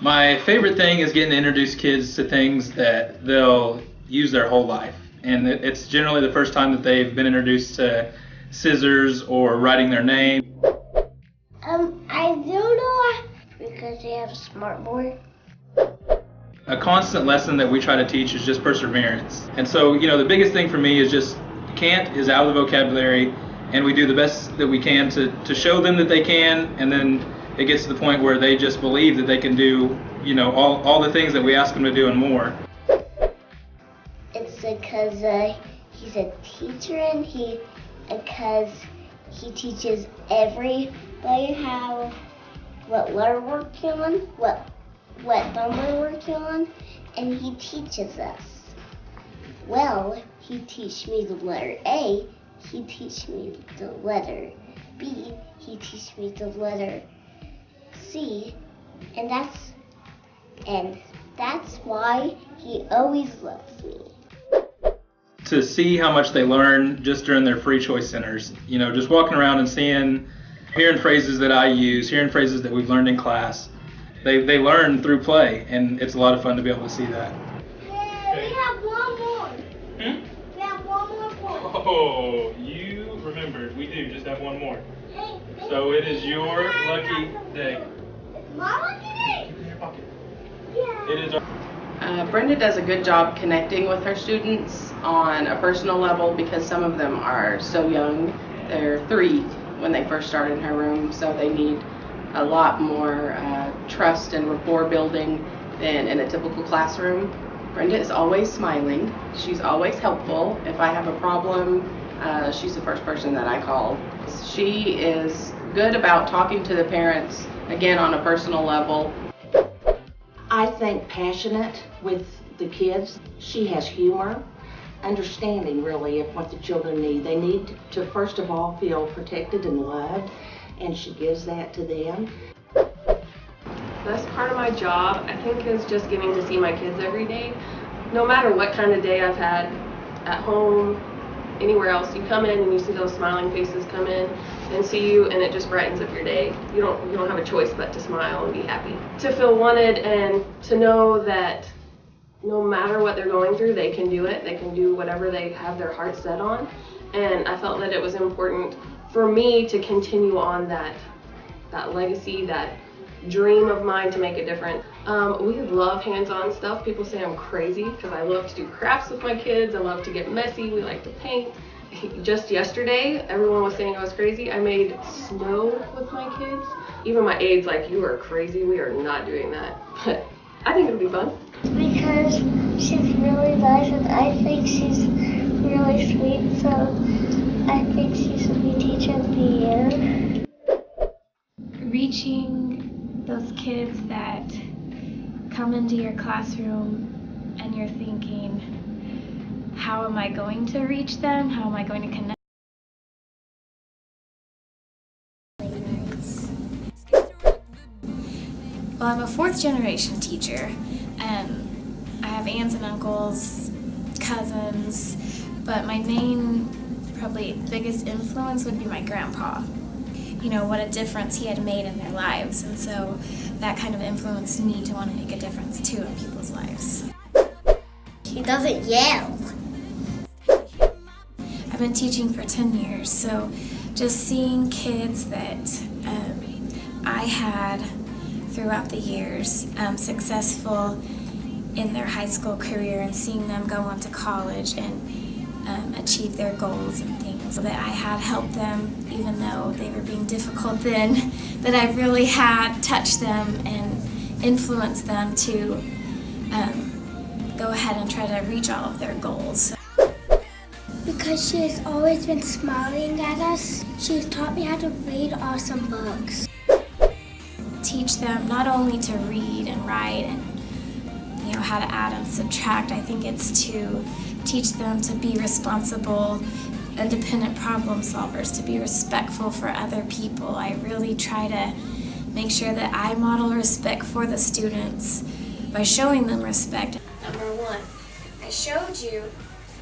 My favorite thing is getting to introduce kids to things that they'll use their whole life. And it's generally the first time that they've been introduced to scissors or writing their name. I do know because they have a smart board. A constant lesson that we try to teach is just perseverance. And so, the biggest thing for me is just can't is out of the vocabulary, and we do the best that we can to show them that they can, and then it gets to the point where they just believe that they can do, all the things that we ask them to do and more. It's because he's a teacher and because he teaches everybody how what letter we're working on, what number we're working on, and he teaches us. Well, he teach me the letter A, he teach me the letter B, he teach me the letter C, and that's why he always loves me. To see how much they learn just during their free choice centers, just walking around and hearing phrases that I use, hearing phrases that we've learned in class. They learn through play, and it's a lot of fun to be able to see that. Yeah, we have one more. We have one more point. Oh, you remembered. We do just have one more. So it is your lucky day. My lucky day? Keep it in your pocket. Yeah. It is. Brenda does a good job connecting with her students on a personal level because some of them are so young. They're 3 when they first start in her room, so they need a lot more trust and rapport building than in a typical classroom. Brenda is always smiling. She's always helpful. If I have a problem, she's the first person that I call. She is good about talking to the parents, again, on a personal level. I think passionate with the kids. She has humor, understanding really of what the children need. They need to first of all feel protected and loved, and she gives that to them. Best part of my job, I think, is just getting to see my kids every day. No matter what kind of day I've had at home, anywhere else, you come in and you see those smiling faces come in and see you, and it just brightens up your day. You don't have a choice but to smile and be happy. To feel wanted and to know that no matter what they're going through, they can do it. They can do whatever they have their heart set on. And I felt that it was important for me to continue on that legacy, that dream of mine to make a difference. We love hands-on stuff. People say I'm crazy because I love to do crafts with my kids. I love to get messy. We like to paint. Just yesterday, everyone was saying I was crazy. I made snow with my kids. Even my aides like, you are crazy. We are not doing that. But I think it'll be fun. Because she's really nice and I think she's really sweet, so I think she should be teacher of the year. Reaching those kids that come into your classroom and you're thinking, how am I going to reach them? How am I going to connect? Well, I'm a 4th generation teacher. I have aunts and uncles, cousins, but my main, probably biggest influence would be my grandpa. What a difference he had made in their lives, and so that kind of influenced me to want to make a difference too in people's lives. She doesn't yell. I've been teaching for 10 years, so just seeing kids that I had throughout the years successful in their high school career and seeing them go on to college and achieve their goals and things, so that I had helped them even though they were being difficult then, that I really had touched them and influenced them to go ahead and try to reach all of their goals. Because she has always been smiling at us, she's taught me how to read awesome books. Teach them not only to read and write and how to add and subtract. I think it's to teach them to be responsible, independent problem solvers, to be respectful for other people. I really try to make sure that I model respect for the students by showing them respect. Number 1, I showed you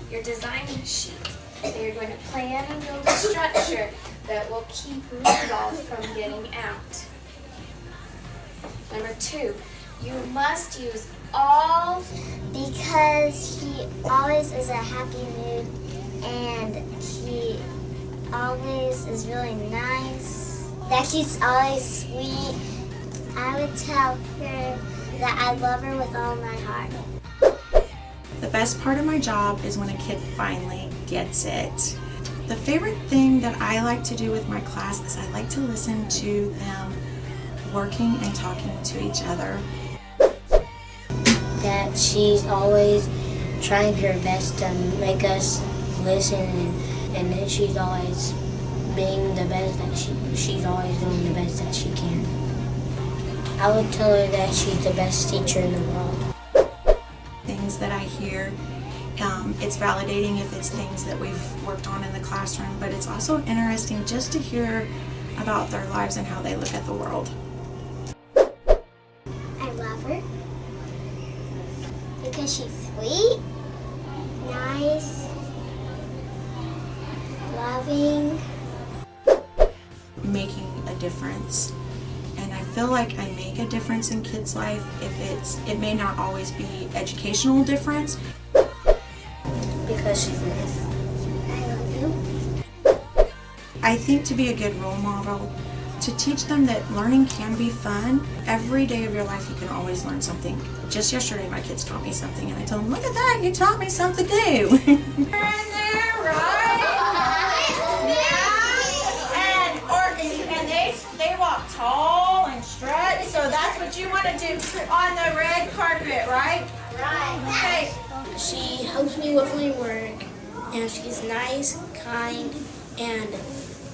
your designing sheet. So you're going to plan and build a structure that will keep Rudolph from getting out. Number 2, You must use all because he always is a happy mood and he always is really nice. That she's always sweet. I would tell her that I love her with all my heart. The best part of my job is when a kid finally gets it. The favorite thing that I like to do with my class is I like to listen to them working and talking to each other. That she's always trying her best to make us listen and that she's always being the best that she's always doing the best that she can. I would tell her that she's the best teacher in the world. Things that I hear, it's validating if it's things that we've worked on in the classroom, but it's also interesting just to hear about their lives and how they look at the world. I love her because she's sweet, nice, loving. Making a difference. And I feel like I make a difference in kids' life. It may not always be educational difference. Because she's nice. I love you. I think to be a good role model, to teach them that learning can be fun. Every day of your life you can always learn something. Just yesterday my kids taught me something and I told them, look at that, you taught me something new. They walk tall and strut, so that's what you want to do on the red carpet, right? Right. Okay. She helps me with my work, and she's nice, kind, and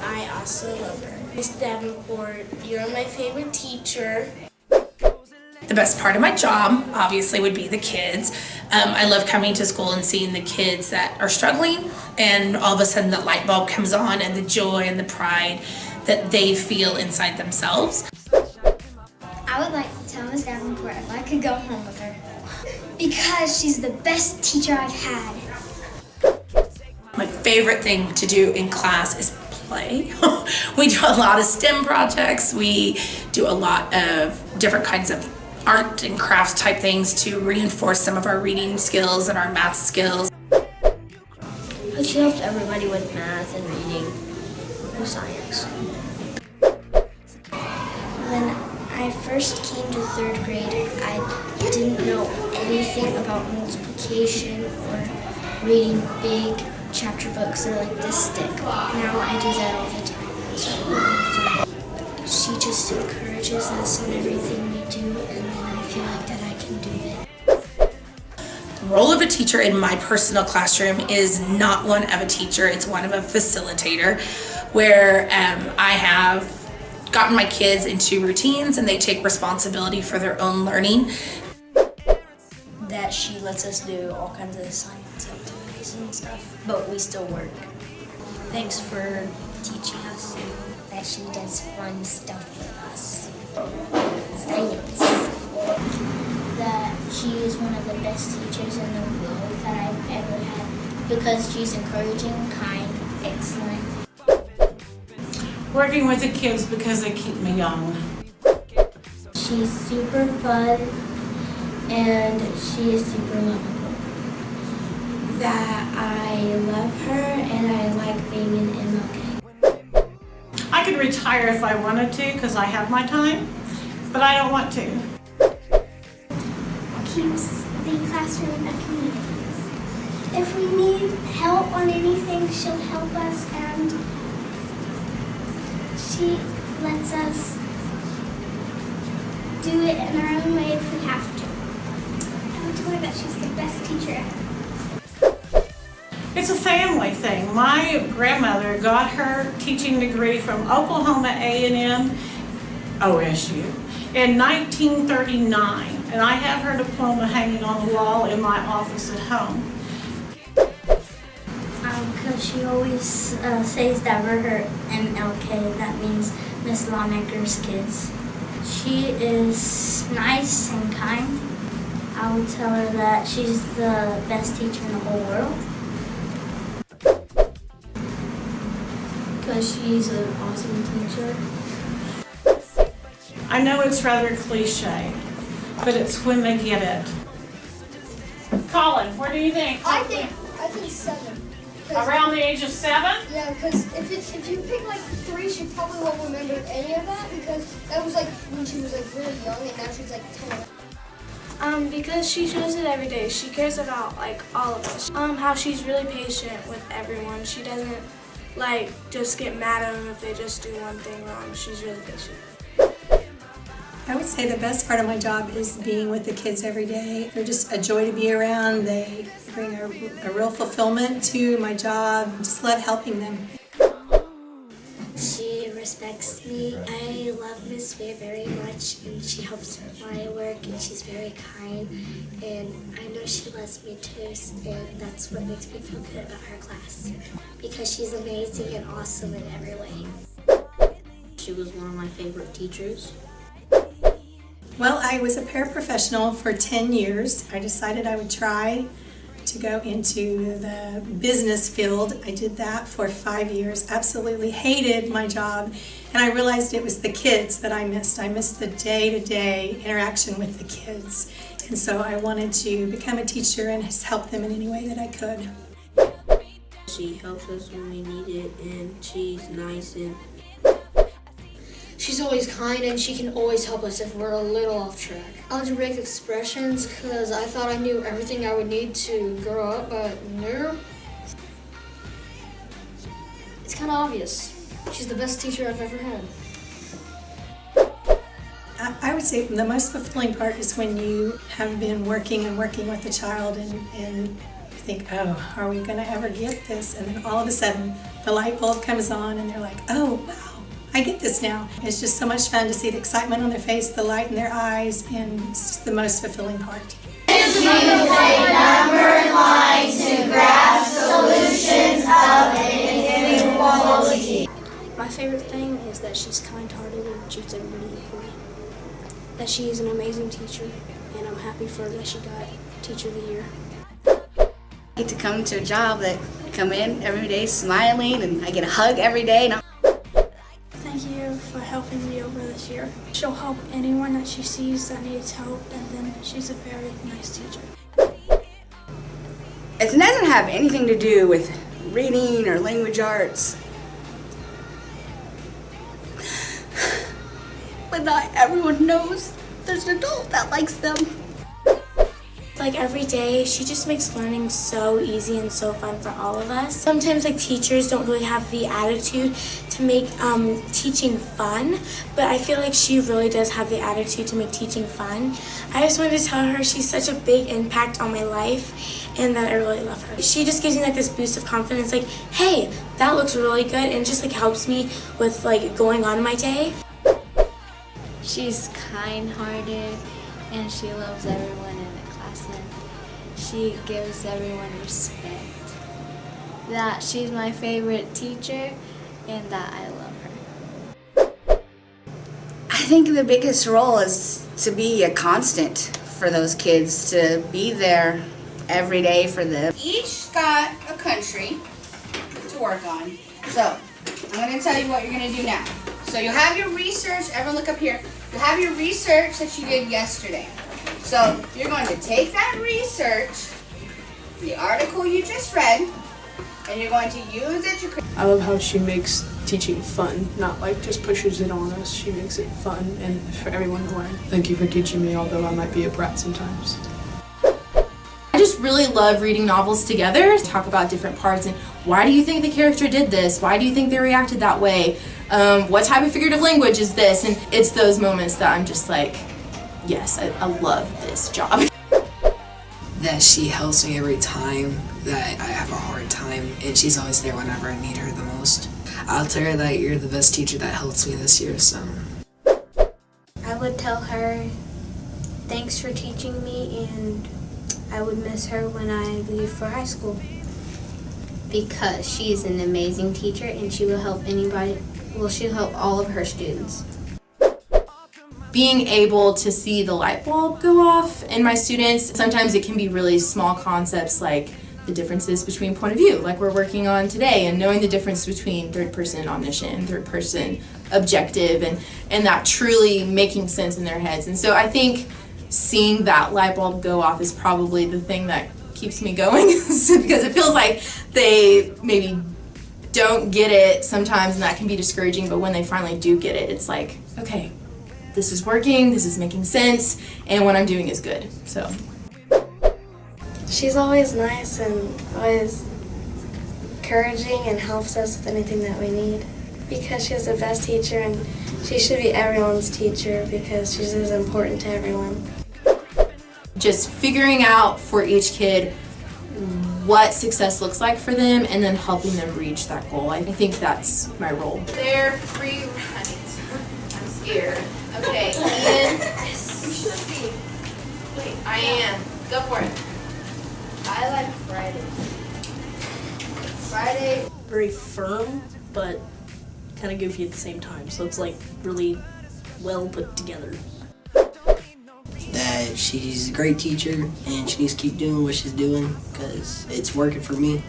I also love her. Miss Davenport, you're my favorite teacher. The best part of my job, obviously, would be the kids. I love coming to school and seeing the kids that are struggling, and all of a sudden the light bulb comes on and the joy and the pride that they feel inside themselves. I would like to tell Miss Davenport if I could go home with her. Because she's the best teacher I've had. My favorite thing to do in class is play. We do a lot of STEM projects. We do a lot of different kinds of art and crafts type things to reinforce some of our reading skills and our math skills. She helps everybody with math and reading and science. When I first came to 3rd grade, I didn't know anything about multiplication or reading big chapter books that are like this thick. Now I do that all the time. It's really fun. She just encourages us in everything we do, and then I feel like that I can do it. The role of a teacher in my personal classroom is not one of a teacher, it's one of a facilitator, where I have gotten my kids into routines and they take responsibility for their own learning. That she lets us do all kinds of science activities and stuff, but we still work. Thanks for teaching us. That she does fun stuff with us. Science. That she is one of the best teachers in the world that I've ever had because she's encouraging, kind, excellent. Working with the kids because they keep me young. She's super fun and she is super lovable. That I love her and I like being in MLK. I could retire if I wanted to because I have my time, but I don't want to. Keeps the classroom a community. If we need help on anything, she'll help us, and she lets us do it in our own way if we have to. I would tell her that she's the best teacher ever. It's a family thing. My grandmother got her teaching degree from Oklahoma A&M OSU in 1939, and I have her diploma hanging on the wall in my office at home. Because she always says that we're her MLK, that means Miss Lawmaker's kids. She is nice and kind. I would tell her that she's the best teacher in the whole world. Because she's an awesome teacher. I know it's rather cliche, but it's when they get it. Colin, what do you think? I think 7. Around the age of 7? Yeah, because if you pick like 3, she probably won't remember any of that because that was like when she was like really young and now she's like 10. Because she shows it every day. She cares about like all of us. How she's really patient with everyone. She doesn't like just get mad at them if they just do one thing wrong. She's really patient. I would say the best part of my job is being with the kids every day. They're just a joy to be around. They bring a real fulfillment to my job. I just love helping them. She respects me. I love Miss Fair very much, and she helps with my work, and she's very kind, and I know she loves me too, and that's what makes me feel good about her class, because she's amazing and awesome in every way. She was one of my favorite teachers. Well, I was a paraprofessional for 10 years. I decided I would try to go into the business field. I did that for 5 years, absolutely hated my job, and I realized it was the kids that I missed. I missed the day-to-day interaction with the kids, and so I wanted to become a teacher and just help them in any way that I could. She helps us when we need it, and she's nice and she's always kind, and she can always help us if we're a little off track. Algebraic expressions, because I thought I knew everything I would need to grow up, but no. It's kind of obvious. She's the best teacher I've ever had. I would say the most fulfilling part is when you have been working with a child and you think, oh, are we going to ever get this? And then all of a sudden the light bulb comes on and they're like, oh, wow. I get this now. It's just so much fun to see the excitement on their face, the light in their eyes, and it's just the most fulfilling part. Choose a number line to grasp solutions of inequality. My favorite thing is that she's kind-hearted and treats everybody equally. That she is an amazing teacher, and I'm happy for her that she got Teacher of the Year. I get to come to a job that I come in every day smiling, and I get a hug every day. And Thank you for helping me over this year. She'll help anyone that she sees that needs help, and then she's a very nice teacher. it doesn't have anything to do with reading or language arts. But not everyone knows there's an adult that likes them. Like every day, she just makes learning so easy and so fun for all of us. Sometimes like teachers don't really have the attitude to make teaching fun, but I feel like she really does have the attitude to make teaching fun. I just wanted to tell her she's such a big impact on my life and that I really love her. She just gives me like this boost of confidence, like, hey, that looks really good, and it just like helps me with like going on my day. She's kind-hearted and she loves everyone in the class, and she gives everyone respect. That she's my favorite teacher and that I love her. I think the biggest role is to be a constant for those kids, to be there every day for them. Each got a country to work on. So I'm going to tell you what you're going to do now. So you have your research, everyone look up here. You have your research that you did yesterday. So you're going to take that research, the article you just read, and you're going to use it to... I love how she makes teaching fun, not like just pushes it on us. She makes it fun and for everyone to learn. Thank you for teaching me, although I might be a brat sometimes. I just really love reading novels together, talk about different parts and why do you think the character did this? Why do you think they reacted that way? What type of figurative language is this? And it's those moments that I'm just like, yes, I love this job. That she helps me every time that I have a hard time, and she's always there whenever I need her the most. I'll tell her that you're the best teacher that helps me this year, so. I would tell her thanks for teaching me, and I would miss her when I leave for high school. Because she is an amazing teacher and she will help anybody, well, she'll help all of her students. Being able to see the light bulb go off in my students, sometimes it can be really small concepts like the differences between point of view, like we're working on today, and knowing the difference between third person omniscient and third person objective, and that truly making sense in their heads. And so I think seeing that light bulb go off is probably the thing that keeps me going because it feels like they maybe don't get it sometimes, and that can be discouraging, but when they finally do get it, it's like, okay, this is working, this is making sense, and what I'm doing is good. So she's always nice and always encouraging and helps us with anything that we need, because she's the best teacher, and she should be everyone's teacher because she's as important to everyone. Just figuring out for each kid what success looks like for them and then helping them reach that goal. I think that's my role. They're free right. I'm scared. Okay, Ian. Yes, you should be. Wait, I am. Go for it. I like Friday. Friday. Very firm, but kind of goofy at the same time. So it's like really well put together. That she's a great teacher and she needs to keep doing what she's doing because it's working for me.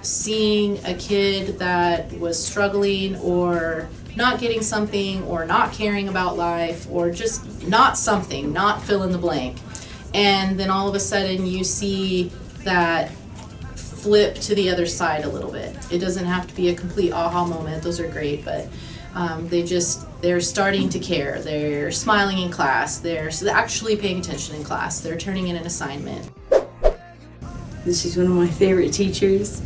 Seeing a kid that was struggling or not getting something or not caring about life or just not something, not fill in the blank, and then all of a sudden you see that flip to the other side a little bit. It doesn't have to be a complete aha moment, those are great, but they're starting to care. They're smiling in class. They're actually paying attention in class. They're turning in an assignment. She's one of my favorite teachers.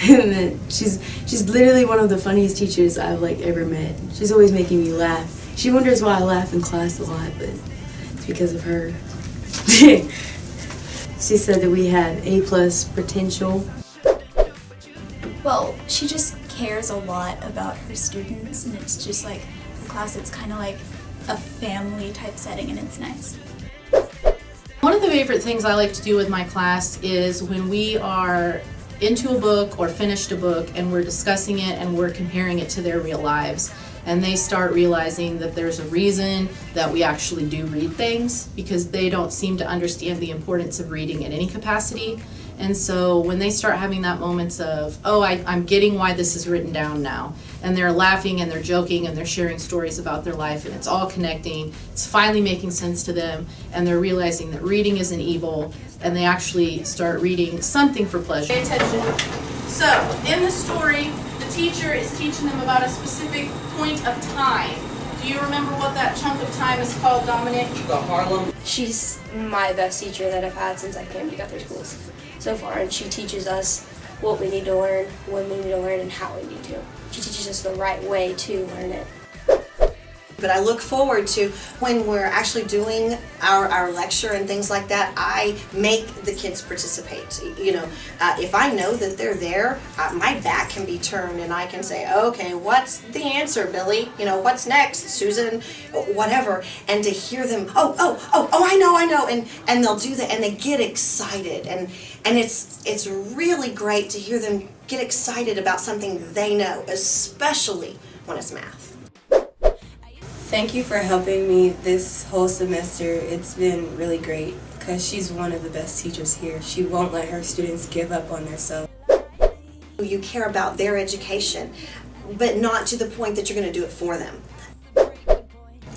And that she's literally one of the funniest teachers I've ever met. She's always making me laugh. She wonders why I laugh in class a lot, but it's because of her. She said that we had A+ potential. Well, she just cares a lot about her students, and it's just like in class it's kind of like a family type setting, and it's nice. One of the favorite things I like to do with my class is when we are into a book or finished a book and we're discussing it and we're comparing it to their real lives, and they start realizing that there's a reason that we actually do read things, because they don't seem to understand the importance of reading in any capacity. And so when they start having that moments of, oh, I'm getting why this is written down now, and they're laughing and they're joking and they're sharing stories about their life, and it's all connecting, it's finally making sense to them, and they're realizing that reading isn't evil, and they actually start reading something for pleasure. Pay attention. So in the story, the teacher is teaching them about a specific point of time. Do you remember what that chunk of time is called, Dominic? The Harlem. She's my best teacher that I've had since I came to Guthrie Schools so far, and she teaches us what we need to learn, when we need to learn, and how we need to. She teaches us the right way to learn it. But I look forward to when we're actually doing our lecture and things like that, I make the kids participate. If I know that they're there, my back can be turned and I can say, okay, what's the answer, Billy? What's next, Susan, whatever. And to hear them, I know, and they'll do that and they get excited. And it's really great to hear them get excited about something they know, especially when it's math. Thank you for helping me this whole semester. It's been really great because she's one of the best teachers here. She won't let her students give up on themselves. You care about their education, but not to the point that you're going to do it for them.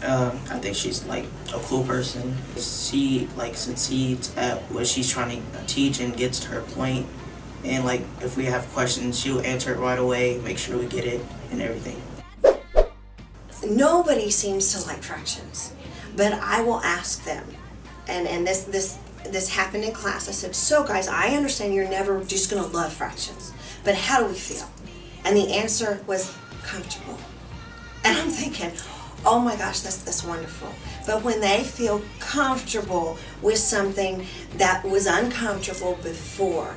I think she's a cool person. She succeeds at what she's trying to teach and gets to her point. And if we have questions, she'll answer it right away, make sure we get it and everything. Nobody seems to like fractions, but I will ask them, and this happened in class. I said, so guys, I understand you're never just going to love fractions, but how do we feel? And the answer was comfortable. And I'm thinking, oh my gosh, that's wonderful. But when they feel comfortable with something that was uncomfortable before,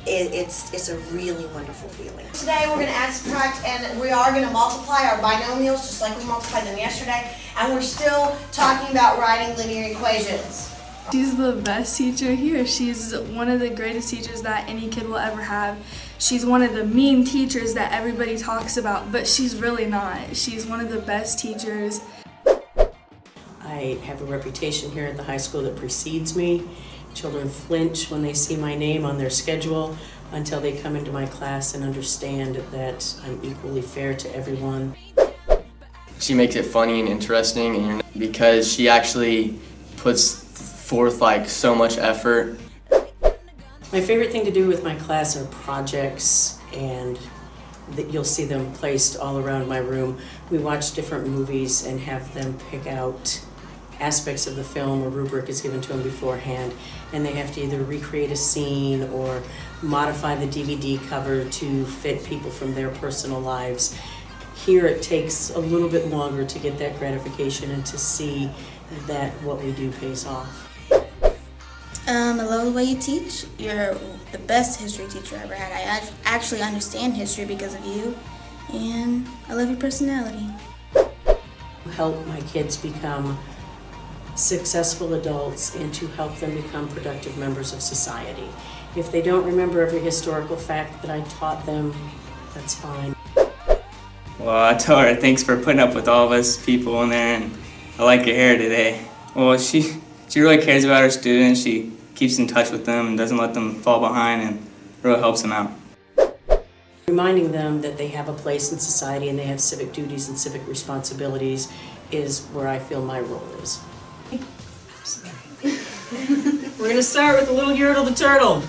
it's a really wonderful feeling. Today we're going to add, subtract, and we are going to multiply our binomials just like we multiplied them yesterday. And we're still talking about writing linear equations. She's the best teacher here. She's one of the greatest teachers that any kid will ever have. She's one of the mean teachers that everybody talks about, but she's really not. She's one of the best teachers. I have a reputation here at the high school that precedes me. Children flinch when they see my name on their schedule until they come into my class and understand that I'm equally fair to everyone. She makes it funny and interesting, and because she actually puts forth like so much effort. My favorite thing to do with my class are projects, and that you'll see them placed all around my room. We watch different movies and have them pick out aspects of the film. A rubric is given to them beforehand, and they have to either recreate a scene or modify the DVD cover to fit people from their personal lives. Here it takes a little bit longer to get that gratification and to see that what we do pays off. I love the way you teach. You're the best history teacher I ever had. I actually understand history because of you, and I love your personality. Help my kids become successful adults and to help them become productive members of society. If they don't remember every historical fact that I taught them, that's fine. Well, I told her thanks for putting up with all of us people in there, and I like your hair today. Well, she really cares about her students. She keeps in touch with them and doesn't let them fall behind, and really helps them out. Reminding them that they have a place in society and they have civic duties and civic responsibilities is where I feel my role is. We're going to start with the little Yertle the Turtle.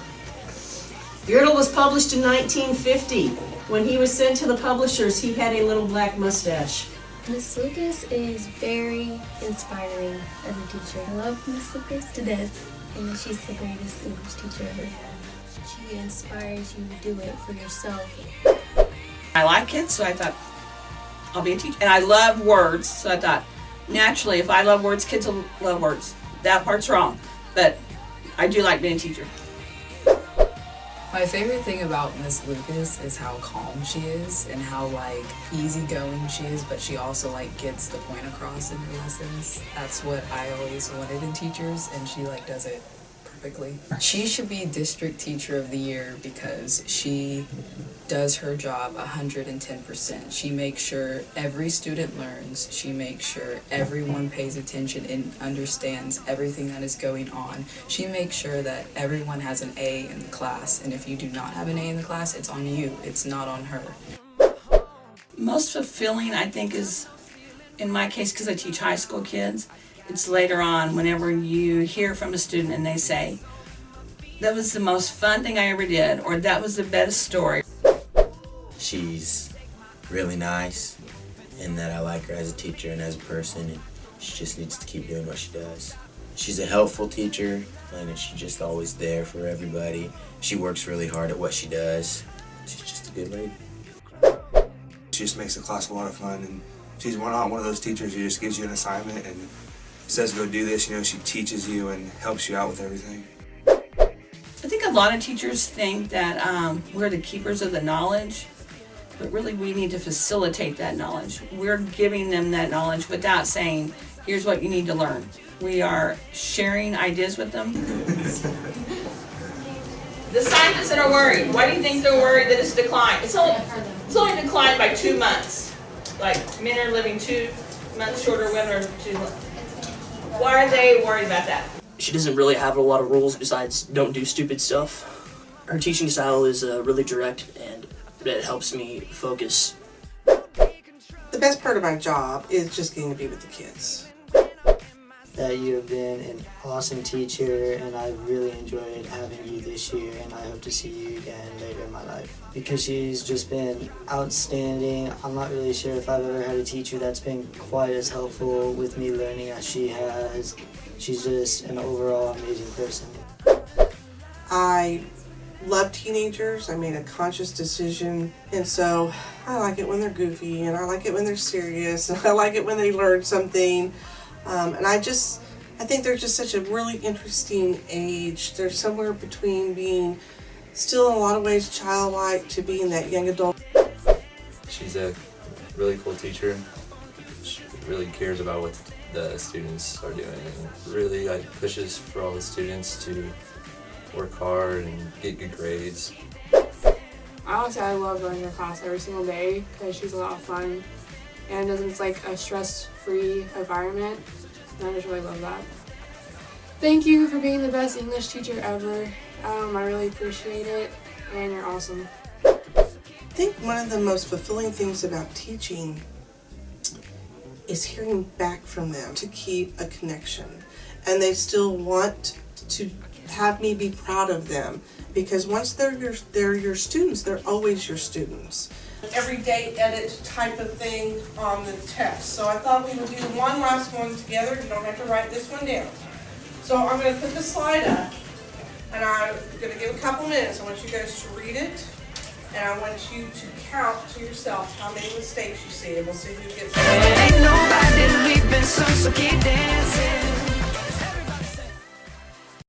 Yertle was published in 1950. When he was sent to the publishers, he had a little black mustache. Miss Lucas is very inspiring as a teacher. I love Miss Lucas to death, and she's the greatest English teacher I ever had. She inspires you to do it for yourself. I like kids, so I thought I'll be a teacher. And I love words, so I thought naturally if I love words, kids will love words. That part's wrong, but I do like being a teacher. My favorite thing about Miss Lucas is how calm she is and how like easygoing she is, but she also like gets the point across in her lessons. That's what I always wanted in teachers, and she like does it perfectly. She should be District Teacher of the Year because she does her job 110%. She makes sure every student learns. She makes sure everyone pays attention and understands everything that is going on. She makes sure that everyone has an A in the class, and if you do not have an A in the class, it's on you. It's not on her. Most fulfilling, I think, is, in my case, because I teach high school kids, it's later on whenever you hear from a student and they say, that was the most fun thing I ever did, or that was the best story. She's really nice, and that I like her as a teacher and as a person, and she just needs to keep doing what she does. She's a helpful teacher, and she's just always there for everybody. She works really hard at what she does. She's just a good lady. She just makes the class a lot of fun, and she's one of those teachers who just gives you an assignment and says go do this. You know, she teaches you and helps you out with everything. I think a lot of teachers think that we're the keepers of the knowledge, but really we need to facilitate that knowledge. We're giving them that knowledge without saying, here's what you need to learn. We are sharing ideas with them. The scientists that are worried, why do you think they're worried that it's declined? It's only declined by 2 months. Like men are living 2 months shorter, women are 2 months. Why are they worried about that? She doesn't really have a lot of rules besides don't do stupid stuff. Her teaching style is really direct, and it helps me focus. The best part of my job is just getting to be with the kids. That you have been an awesome teacher, and I've really enjoyed having you this year, and I hope to see you again later in my life. Because she's just been outstanding. I'm not really sure if I've ever had a teacher that's been quite as helpful with me learning as she has. She's just an overall amazing person. I love teenagers. I made a conscious decision, and so I like it when they're goofy, and I like it when they're serious, and I like it when they learn something. And I think they're just such a really interesting age. They're somewhere between being still in a lot of ways childlike to being that young adult. She's a really cool teacher. She really cares about what the students are doing and really pushes for all the students to work hard and get good grades. I would say I love going to class every single day because she's a lot of fun and it's like a stress-free environment, and I just really love that. Thank you for being the best English teacher ever. I really appreciate it, and you're awesome. I think one of the most fulfilling things about teaching is hearing back from them to keep a connection. And they still want to have me be proud of them, because once they're your students, they're always your students. Everyday edit type of thing on the test. So I thought we would do one last one together. You don't have to write this one down. So I'm going to put the slide up, and I'm going to give a couple minutes. I want you guys to read it, and I want you to count to yourself how many mistakes you see, and we'll see who gets it. Ain't nobody leaving, so keep dancing.